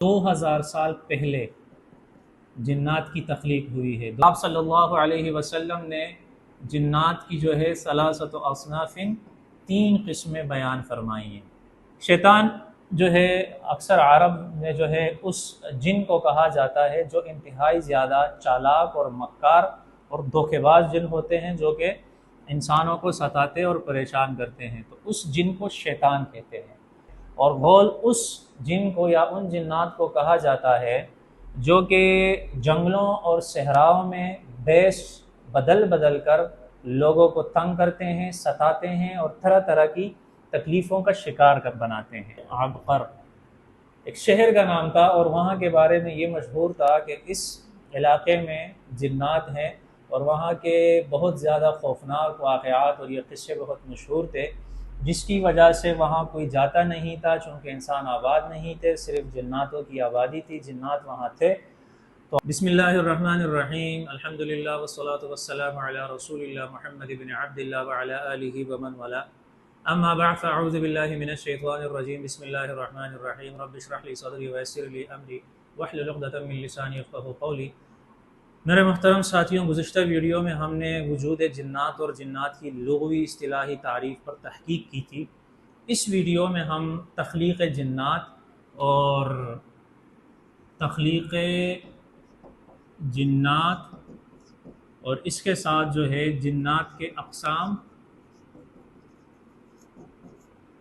2000 سال پہلے جنات کی تخلیق ہوئی ہے۔ آپ صلی اللہ علیہ وسلم نے جنات کی جو ہے ثلاثۃ اصناف 3 قسمیں بیان فرمائی ہیں۔ شیطان جو ہے اکثر عرب میں جو ہے اس جن کو کہا جاتا ہے جو انتہائی زیادہ چالاک اور مکار اور دھوکے باز جن ہوتے ہیں، جو کہ انسانوں کو ستاتے اور پریشان کرتے ہیں، تو اس جن کو شیطان کہتے ہیں۔ اور غول اس جن کو یا ان جنات کو کہا جاتا ہے جو کہ جنگلوں اور صحراؤں میں بیش بدل بدل کر لوگوں کو تنگ کرتے ہیں، ستاتے ہیں اور طرح طرح کی تکلیفوں کا شکار کر بناتے ہیں۔ عبقر ایک شہر کا نام تھا، اور وہاں کے بارے میں یہ مشہور تھا کہ اس علاقے میں جنات ہیں، اور وہاں کے بہت زیادہ خوفناک واقعات اور یہ قصے بہت مشہور تھے، جس کی وجہ سے وہاں کوئی جاتا نہیں تھا، چونکہ انسان آباد نہیں تھے، صرف جناتوں کی آبادی تھی، جنات وہاں تھے۔ تو بسم اللہ الرحمن الرحیم، الحمدللہ والصلاة والسلام علی رسول اللہ محمد بن عبد اللہ وعلی آلہ ومن والا، اما بعد فاعوذ باللہ من الشیطان الرجیم، بسم اللہ الرحمن الرحیم، رب اشرح لی صدری ویسر لی امری واحلل عقدۃ من لسانی یفقہوا قولی۔ میرے محترم ساتھیوں، گزشتہ ویڈیو میں ہم نے وجود جنات اور جنات کی لغوی اصطلاحی تعریف پر تحقیق کی تھی۔ اس ویڈیو میں ہم تخلیق جنات اور اس کے ساتھ جو ہے جنات کے اقسام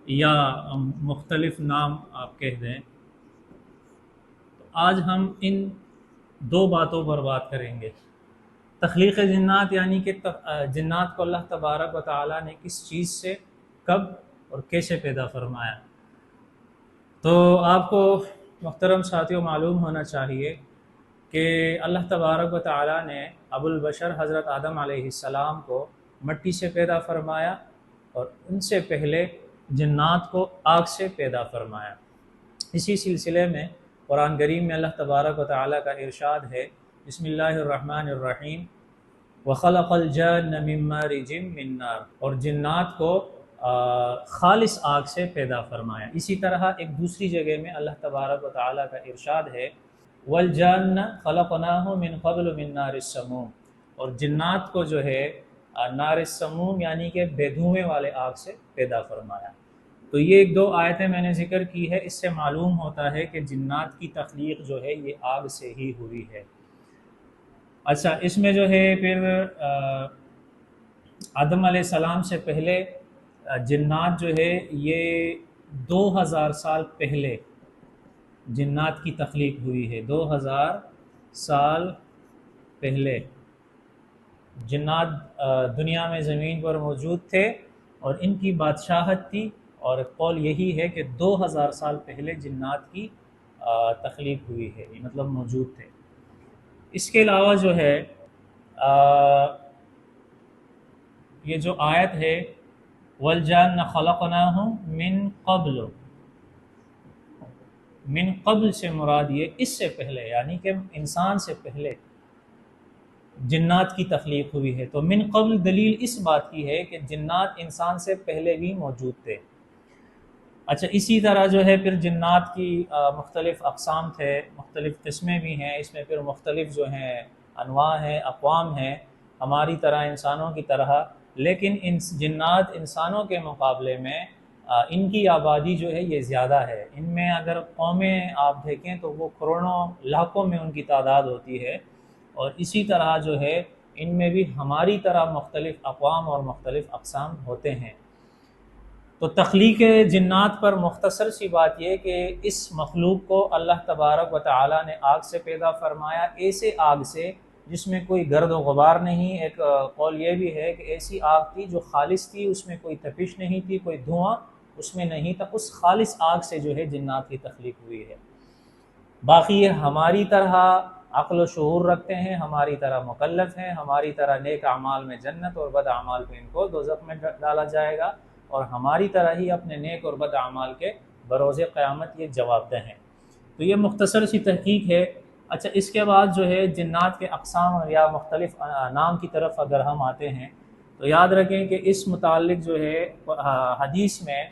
یا مختلف نام آپ کہہ دیں، تو آج ہم ان 2 باتوں پر بات کریں گے۔ تخلیق جنات یعنی کہ جنات کو اللہ تبارک و تعالیٰ نے کس چیز سے، کب اور کیسے پیدا فرمایا۔ تو آپ کو محترم ساتھیوں معلوم ہونا چاہیے کہ اللہ تبارک و تعالیٰ نے ابو البشر حضرت آدم علیہ السلام کو مٹی سے پیدا فرمایا، اور ان سے پہلے جنات کو آگ سے پیدا فرمایا۔ اسی سلسلے میں قرآن کریم میں اللہ تبارک و تعالیٰ کا ارشاد ہے، بسم اللہ الرحمن الرحیم، وَخَلَقَ الْجَانَّ مِن مَّارِجٍ مِّن نَّارٍ، اور جنات کو خالص آگ سے پیدا فرمایا۔ اسی طرح ایک دوسری جگہ میں اللہ تبارک و تعالیٰ کا ارشاد ہے، وَالْجَانَّ خَلَقْنَاهُ مِن قَبْلُ مِن نَّارِ السَّمُومِ، اور جنات کو جو ہے نار السموم یعنی کہ بے دھوئیں والے آگ سے پیدا فرمایا۔ تو یہ 2 آیتیں میں نے ذکر کی ہے، اس سے معلوم ہوتا ہے کہ جنات کی تخلیق جو ہے یہ آگ سے ہی ہوئی ہے۔ اچھا، اس میں جو ہے پھر آدم علیہ السلام سے پہلے جنات جو ہے یہ 2000 سال پہلے جنات کی تخلیق ہوئی ہے۔ 2000 سال پہلے جنات دنیا میں زمین پر موجود تھے، اور ان کی بادشاہت تھی، اور قول یہی ہے کہ 2000 سال پہلے جنات کی تخلیق ہوئی ہے، مطلب موجود تھے۔ اس کے علاوہ جو ہے یہ جو آیت ہے وَالْجَانَّ خَلَقْنَاهُ مِن قَبْلُ، من قبل سے مراد یہ اس سے پہلے یعنی کہ انسان سے پہلے جنات کی تخلیق ہوئی ہے۔ تو من قبل دلیل اس بات کی ہے کہ جنات انسان سے پہلے بھی موجود تھے۔ اچھا، اسی طرح جو ہے پھر جنات کی مختلف اقسام تھے، مختلف قسمیں بھی ہیں، اس میں پھر مختلف جو ہیں انواع ہیں، اقوام ہیں، ہماری طرح انسانوں کی طرح، لیکن جنات انسانوں کے مقابلے میں ان کی آبادی جو ہے یہ زیادہ ہے۔ ان میں اگر قومیں آپ دیکھیں تو وہ کروڑوں لاکھوں میں ان کی تعداد ہوتی ہے، اور اسی طرح جو ہے ان میں بھی ہماری طرح مختلف اقوام اور مختلف اقسام ہوتے ہیں۔ تو تخلیق جنات پر مختصر سی بات یہ کہ اس مخلوق کو اللہ تبارک و تعالیٰ نے آگ سے پیدا فرمایا، ایسے آگ سے جس میں کوئی گرد و غبار نہیں۔ ایک قول یہ بھی ہے کہ ایسی آگ تھی جو خالص تھی، اس میں کوئی تپش نہیں تھی، کوئی دھواں اس میں نہیں تھا، اس خالص آگ سے جو ہے جنات کی تخلیق ہوئی ہے۔ باقی یہ ہماری طرح عقل و شعور رکھتے ہیں، ہماری طرح مکلف ہیں، ہماری طرح نیک اعمال میں جنت اور بد اعمال پہ ان کو دوزخ میں ڈالا جائے گا، اور ہماری طرح ہی اپنے نیک اور بد اعمال کے بروز قیامت یہ جواب دہ ہیں۔ تو یہ مختصر سی تحقیق ہے۔ اچھا، اس کے بعد جو ہے جنات کے اقسام یا مختلف نام کی طرف اگر ہم آتے ہیں تو یاد رکھیں کہ اس متعلق جو ہے حدیث میں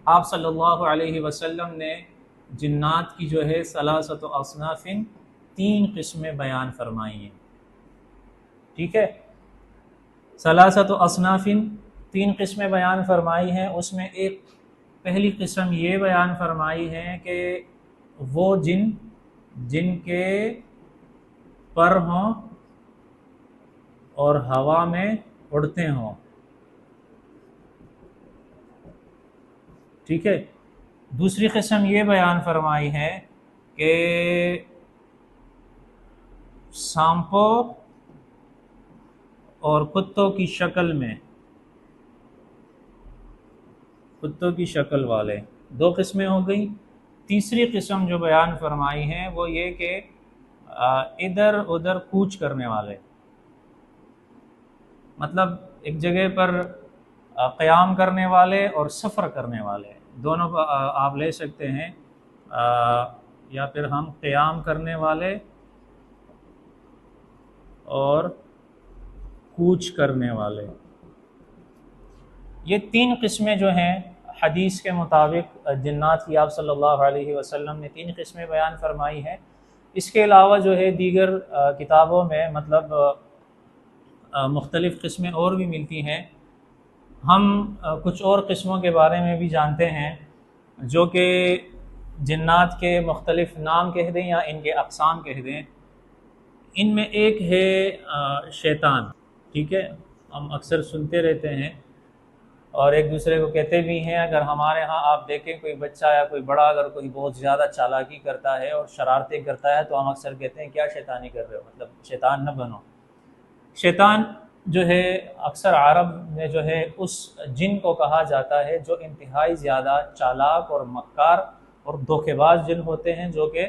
آپ صلی اللہ علیہ وسلم نے جنات کی جو ہے ثلاثت اصناف، تین قسمیں بیان فرمائی ہیں، ٹھیک ہے، ثلاثت اصناف تین قسمیں بیان فرمائی ہیں۔ اس میں ایک پہلی قسم یہ بیان فرمائی ہے کہ وہ جن کے پر ہوں اور ہوا میں اڑتے ہوں، ٹھیک ہے۔ دوسری قسم یہ بیان فرمائی ہے کہ سانپوں اور کتوں کی شکل والے، دو قسمیں ہو گئی۔ تیسری قسم جو بیان فرمائی ہے وہ یہ کہ ادھر ادھر کوچ کرنے والے، مطلب ایک جگہ پر قیام کرنے والے اور سفر کرنے والے، دونوں کو آپ لے سکتے ہیں، یا پھر ہم قیام کرنے والے اور کوچ کرنے والے، یہ تین قسمیں جو ہیں حدیث کے مطابق جنات کی آپ صلی اللہ علیہ وسلم نے تین قسمیں بیان فرمائی ہیں۔ اس کے علاوہ جو ہے دیگر کتابوں میں مطلب مختلف قسمیں اور بھی ملتی ہیں۔ ہم کچھ اور قسموں کے بارے میں بھی جانتے ہیں جو کہ جنات کے مختلف نام کہہ دیں یا ان کے اقسام کہہ دیں۔ ان میں ایک ہے شیطان، ٹھیک ہے، ہم اکثر سنتے رہتے ہیں اور ایک دوسرے کو کہتے بھی ہیں۔ اگر ہمارے ہاں آپ دیکھیں کوئی بچہ یا کوئی بڑا اگر کوئی بہت زیادہ چالاکی کرتا ہے اور شرارتیں کرتا ہے تو ہم اکثر کہتے ہیں کیا شیطانی کر رہے ہو، مطلب شیطان نہ بنو۔ شیطان جو ہے اکثر عرب میں جو ہے اس جن کو کہا جاتا ہے جو انتہائی زیادہ چالاک اور مکار اور دھوکے باز جن ہوتے ہیں، جو کہ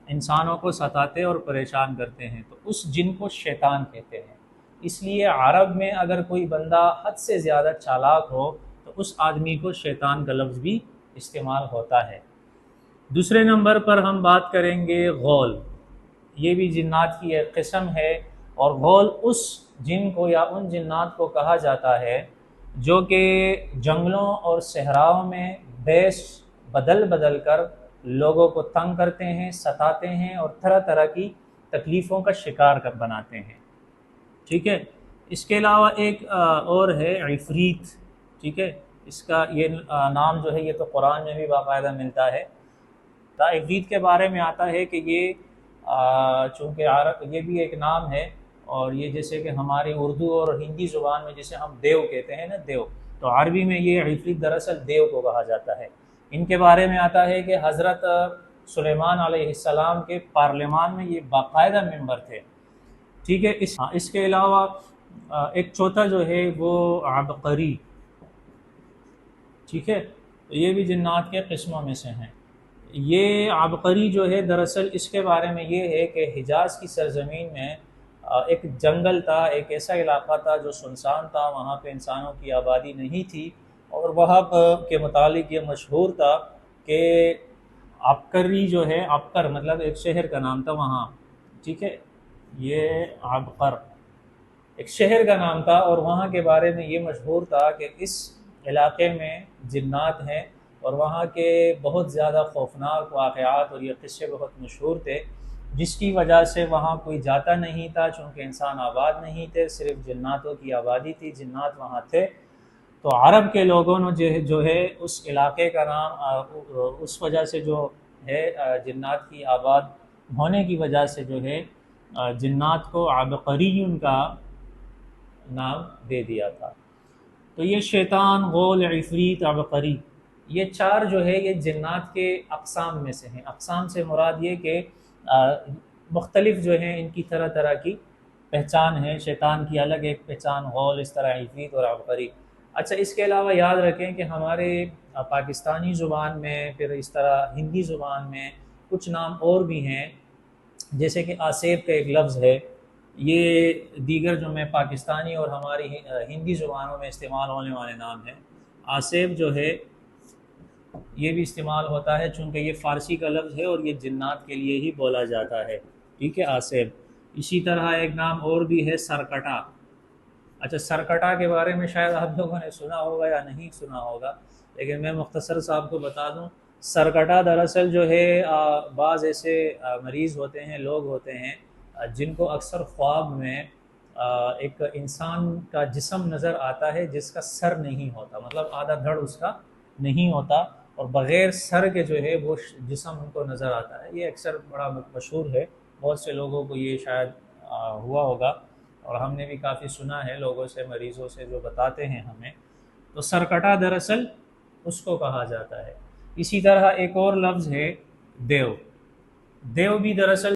انسانوں کو ستاتے اور پریشان کرتے ہیں، تو اس جن کو شیطان کہتے ہیں۔ اس لیے عرب میں اگر کوئی بندہ حد سے زیادہ چالاک ہو تو اس آدمی کو شیطان کا لفظ بھی استعمال ہوتا ہے۔ دوسرے نمبر پر ہم بات کریں گے غول، یہ بھی جنات کی ایک قسم ہے، اور غول اس جن کو یا ان جنات کو کہا جاتا ہے جو کہ جنگلوں اور صحراؤں میں بیس بدل کر لوگوں کو تنگ کرتے ہیں، ستاتے ہیں اور طرح طرح کی تکلیفوں کا شکار بناتے ہیں، ٹھیک ہے۔ اس کے علاوہ ایک اور ہے عفریت، ٹھیک ہے، اس کا یہ نام جو ہے یہ تو قرآن میں بھی باقاعدہ ملتا ہے۔ عفریت کے بارے میں آتا ہے کہ یہ چونکہ یہ بھی ایک نام ہے، اور یہ جیسے کہ ہماری اردو اور ہندی زبان میں جسے ہم دیو کہتے ہیں نا، دیو، تو عربی میں یہ عفریت دراصل دیو کو کہا جاتا ہے۔ ان کے بارے میں آتا ہے کہ حضرت سلیمان علیہ السلام کے پارلیمان میں یہ باقاعدہ ممبر تھے، ٹھیک ہے۔ اس کے علاوہ ایک چوتھا جو ہے وہ عبقری، ٹھیک ہے، تو یہ بھی جنات کے قسموں میں سے ہیں۔ یہ عبقری جو ہے دراصل اس کے بارے میں یہ ہے کہ حجاز کی سرزمین میں ایک جنگل تھا، ایک ایسا علاقہ تھا جو سنسان تھا، وہاں پہ انسانوں کی آبادی نہیں تھی، اور وہاں کے متعلق یہ مشہور تھا کہ عبقری جو ہے، عبقر مطلب ایک شہر کا نام تھا وہاں، ٹھیک ہے، یہ عبقر ایک شہر کا نام تھا، اور وہاں کے بارے میں یہ مشہور تھا کہ اس علاقے میں جنات ہیں، اور وہاں کے بہت زیادہ خوفناک واقعات اور یہ قصے بہت مشہور تھے، جس کی وجہ سے وہاں کوئی جاتا نہیں تھا، چونکہ انسان آباد نہیں تھے، صرف جناتوں کی آبادی تھی، جنات وہاں تھے۔ تو عرب کے لوگوں نے جو ہے اس علاقے کا نام اس وجہ سے جو ہے جنات کی آباد ہونے کی وجہ سے جو ہے جنات کو عبقریون کا نام دے دیا تھا۔ تو یہ شیطان، غول، عفریت، عبقری، یہ چار جو ہے یہ جنات کے اقسام میں سے ہیں۔ اقسام سے مراد یہ کہ مختلف جو ہیں ان کی طرح طرح کی پہچان ہے، شیطان کی الگ ایک پہچان، غول، اس طرح عفریت اور عبقری۔ اچھا، اس کے علاوہ یاد رکھیں کہ ہمارے پاکستانی زبان میں، پھر اس طرح ہندی زبان میں کچھ نام اور بھی ہیں، جیسے کہ آسیب کا ایک لفظ ہے، یہ دیگر جو میں پاکستانی اور ہماری ہندی زبانوں میں استعمال ہونے والے نام ہیں۔ آسیب جو ہے یہ بھی استعمال ہوتا ہے، چونکہ یہ فارسی کا لفظ ہے اور یہ جنات کے لیے ہی بولا جاتا ہے، ٹھیک ہے، آسیب۔ اسی طرح ایک نام اور بھی ہے سرکٹا۔ اچھا، سرکٹا کے بارے میں شاید آپ لوگوں نے سنا ہوگا یا نہیں سنا ہوگا، لیکن میں مختصر صاحب کو بتا دوں، سرکٹا دراصل جو ہے بعض ایسے مریض ہوتے ہیں، لوگ ہوتے ہیں جن کو اکثر خواب میں ایک انسان کا جسم نظر آتا ہے جس کا سر نہیں ہوتا، مطلب آدھا دھڑ اس کا نہیں ہوتا، اور بغیر سر کے جو ہے وہ جسم ان کو نظر آتا ہے۔ یہ اکثر بڑا مشہور ہے، بہت سے لوگوں کو یہ شاید ہوا ہوگا، اور ہم نے بھی کافی سنا ہے لوگوں سے، مریضوں سے جو بتاتے ہیں ہمیں۔ تو سرکٹا دراصل اس کو کہا جاتا ہے۔ اسی طرح ایک اور لفظ ہے دیو۔ دیو بھی دراصل